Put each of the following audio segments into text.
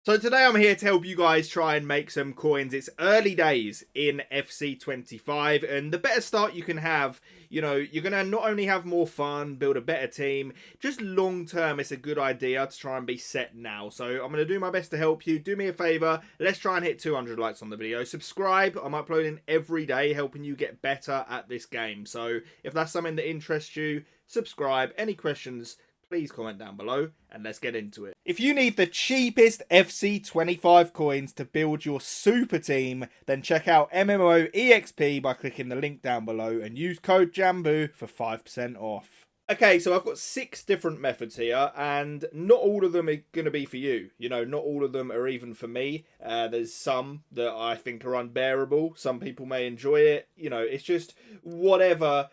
So today I'm here to help you guys try and make some coins. It's early days in FC25 and the better start you can have, you're going to not only have more fun, build a better team, just long term it's a good idea to try and be set now. So I'm going to do my best to help you. Do me a favor, let's try and hit 200 likes on the video. Subscribe, I'm uploading every day helping you get better at this game. So if that's something that interests you, subscribe. Any questions, please comment down below and let's get into it. If you need the cheapest FC25 coins to build your super team, then check out MMOEXP by clicking the link down below and use code JambooUK for 5% off. Okay, so I've got 6 different methods here, and not all of them are going to be for you. Not all of them are even for me. There's some that I think are unbearable. Some people may enjoy it. It's just whatever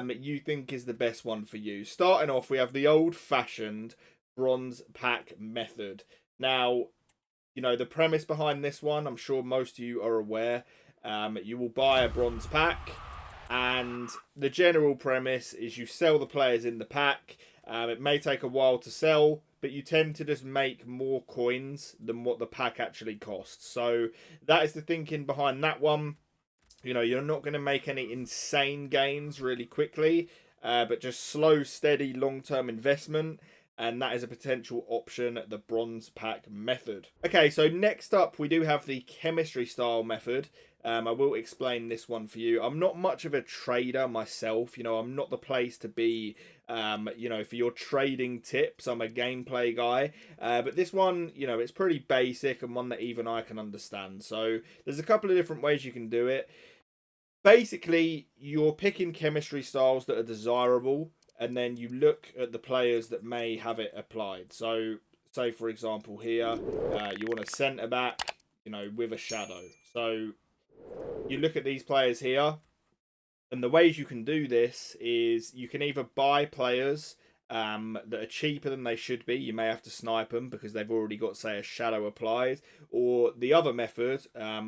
you think is the best one for you. Starting off, we have the old-fashioned bronze pack method. Now, the premise behind this one, I'm sure most of you are aware. You will buy a bronze pack, and the general premise is you sell the players in the pack. It may take a while to sell, but you tend to just make more coins than what the pack actually costs. So that is the thinking behind that one. You're not going to make any insane gains really quickly, but just slow, steady, long-term investment. And that is a potential option, the bronze pack method. Okay, so next up we do have the chemistry style method. I will explain this one for you. I'm not much of a trader myself. I'm not the place to be, for your trading tips. I'm a gameplay guy. But this one, it's pretty basic and one that even I can understand. So there's a couple of different ways you can do it. Basically, you're picking chemistry styles that are desirable, and then you look at the players that may have it applied. So, say for example here, you want a centre back, with a shadow. So you look at these players here, and the ways you can do this is you can either buy players that are cheaper than they should be. You may have to snipe them because they've already got, say, a shadow applied. Or the other method,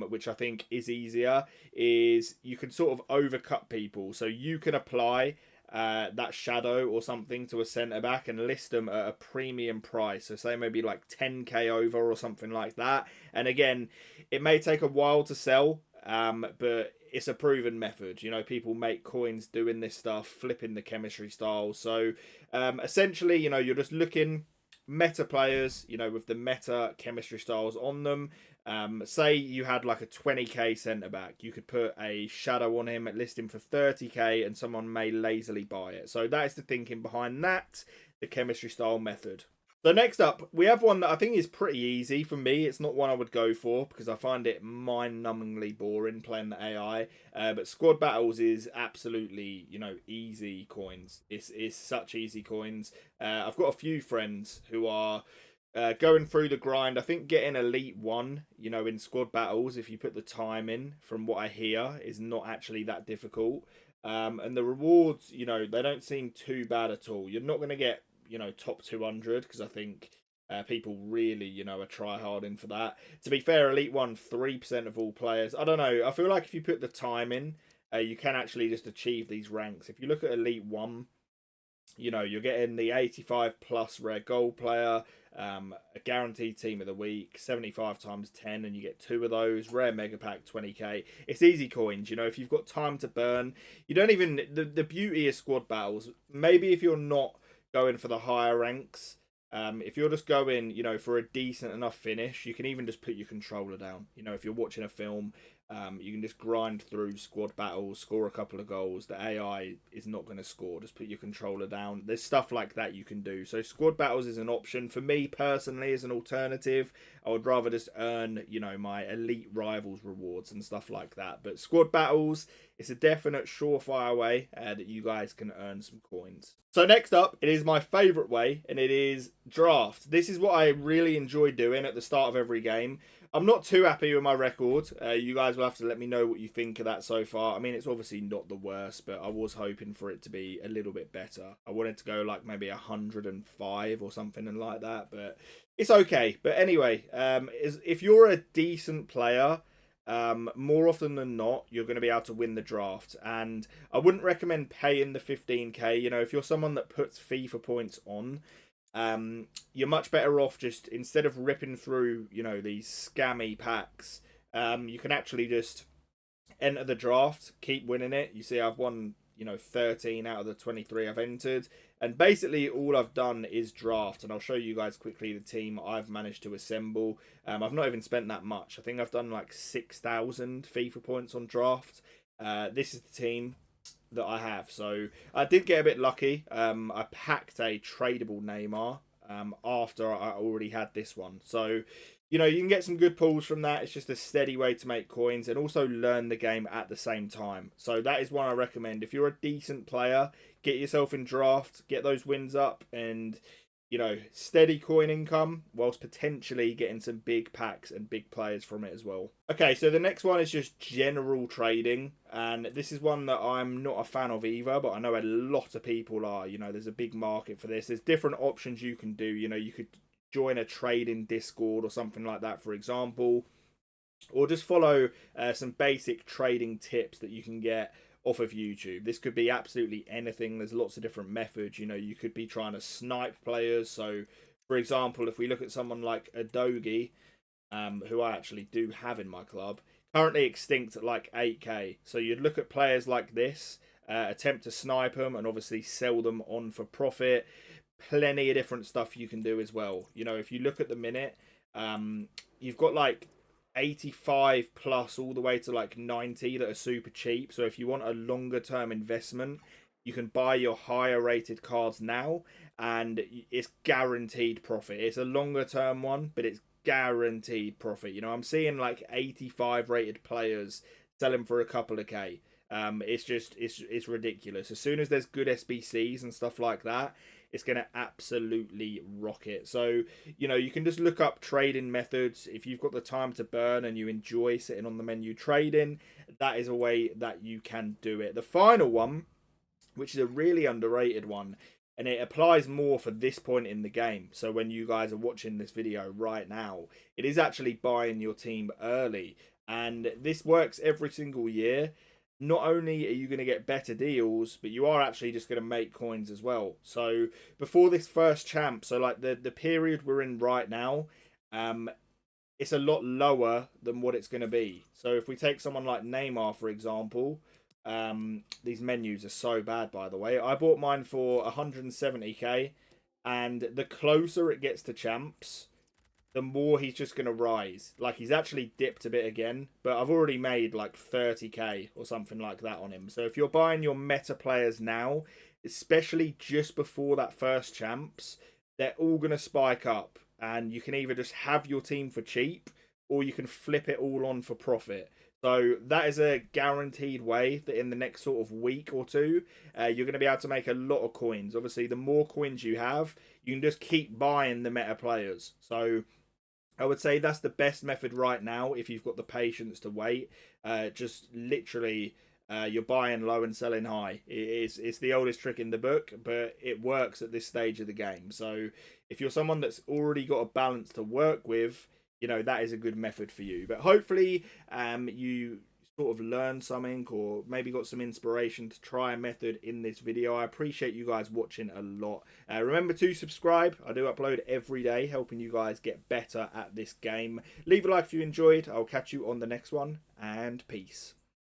which I think is easier, is you can sort of overcut people. So you can apply that shadow or something to a centre back and list them at a premium price. So say maybe like 10k over or something like that. And again, it may take a while to sell, but it's a proven method. People make coins doing this stuff, flipping the chemistry styles. So essentially, you're just looking meta players, with the meta chemistry styles on them. Say you had like a 20k centre back, you could put a shadow on him, list him for 30k, and someone may lazily buy it. So that is the thinking behind that, the chemistry style method. So next up, we have one that I think is pretty easy for me. It's not one I would go for because I find it mind-numbingly boring playing the AI. But squad battles is absolutely, easy coins. It's such easy coins. I've got a few friends who are going through the grind. I think getting Elite 1, in squad battles, if you put the time in, from what I hear, is not actually that difficult. And the rewards, they don't seem too bad at all. You're not going to get top 200 because I think people really are try harding for that. To be fair, Elite 1 3% of all players. I don't know, I feel like if you put the time in, you can actually just achieve these ranks. If you look at Elite 1, you're getting the 85 plus rare gold player, a guaranteed team of the week, 75 times 10, and you get 2 of those. Rare mega pack, 20k. It's easy coins. If you've got time to burn, you don't even, the beauty is squad battles. Maybe if you're not going for the higher ranks, if you're just going for a decent enough finish, you can even just put your controller down. If you're watching a film, you can just grind through squad battles, score a couple of goals. The AI is not going to score. Just put your controller down. There's stuff like that you can do. So squad battles is an option. For me personally, as an alternative, I would rather just earn, my elite rivals rewards and stuff like that. But squad battles, it's a definite surefire way that you guys can earn some coins. So next up, it is my favourite way, and it is draft. This is what I really enjoy doing at the start of every game. I'm not too happy with my record. You guys will have to let me know what you think of that so far. I mean, it's obviously not the worst, but I was hoping for it to be a little bit better. I wanted to go like maybe 105 or something like that, but it's okay. But anyway, if you're a decent player, more often than not, you're going to be able to win the draft. And I wouldn't recommend paying the 15k. If you're someone that puts FIFA points on, you're much better off just, instead of ripping through, you know, these scammy packs, you can actually just enter the draft, keep winning it. You see, I've won, you know, 13 out of the 23 I've entered. And basically all I've done is draft. And I'll show you guys quickly the team I've managed to assemble. I've not even spent that much. I think I've done like 6,000 FIFA points on draft. This is the team that I have. So I did get a bit lucky. I packed a tradable Neymar after I already had this one. So, you know, you can get some good pulls from that. It's just a steady way to make coins and also learn the game at the same time. So that is one I recommend. If you're a decent player, get yourself in draft, get those wins up, and, you know, steady coin income whilst potentially getting some big packs and big players from it as well. Okay, so the next one is just general trading, and this is one that I'm not a fan of either, but I know a lot of people are. You know, there's a big market for this. There's different options you can do. You know, you could join a trading Discord or something like that, for example, or just follow some basic trading tips that you can get off of YouTube. This could be absolutely anything. There's lots of different methods. You know, you could be trying to snipe players. So, for example, if we look at someone like Adogi, who I actually do have in my club, currently extinct at like 8k. So you'd look at players like this, attempt to snipe them, and obviously sell them on for profit. Plenty of different stuff you can do as well. You know, if you look at the minute, you've got like 85 plus all the way to like 90 that are super cheap. So if you want a longer term investment, you can buy your higher rated cards now, and it's guaranteed profit. It's a longer term one, but it's guaranteed profit. You know, I'm seeing like 85 rated players selling for a couple of K. It's just it's ridiculous. As soon as there's good SBCs and stuff like that, it's going to absolutely rock it. So, you know, you can just look up trading methods. If you've got the time to burn and you enjoy sitting on the menu trading, that is a way that you can do it. The final one, which is a really underrated one, and it applies more for this point in the game. So when you guys are watching this video right now, it is actually buying your team early. And this works every single year. Not only are you going to get better deals, but you are actually just going to make coins as well. So before this first champ, so like the period we're in right now, it's a lot lower than what it's going to be. So if we take someone like Neymar, for example, these menus are so bad, by the way. I bought mine for 170k, and the closer it gets to champs, the more he's just going to rise. Like, he's actually dipped a bit again, but I've already made like 30k or something like that on him. So if you're buying your meta players now, especially just before that first champs, they're all going to spike up, and you can either just have your team for cheap, or you can flip it all on for profit. So that is a guaranteed way that in the next sort of week or two, you're going to be able to make a lot of coins. Obviously, the more coins you have, you can just keep buying the meta players. So I would say that's the best method right now if you've got the patience to wait. Just literally, you're buying low and selling high. It's the oldest trick in the book, but it works at this stage of the game. So if you're someone that's already got a balance to work with, you know, that is a good method for you. But hopefully you sort of learned something, or maybe got some inspiration to try a method in this video. I appreciate you guys watching a lot. Remember to subscribe. I do upload every day, helping you guys get better at this game. Leave a like if you enjoyed. I'll catch you on the next one, and peace.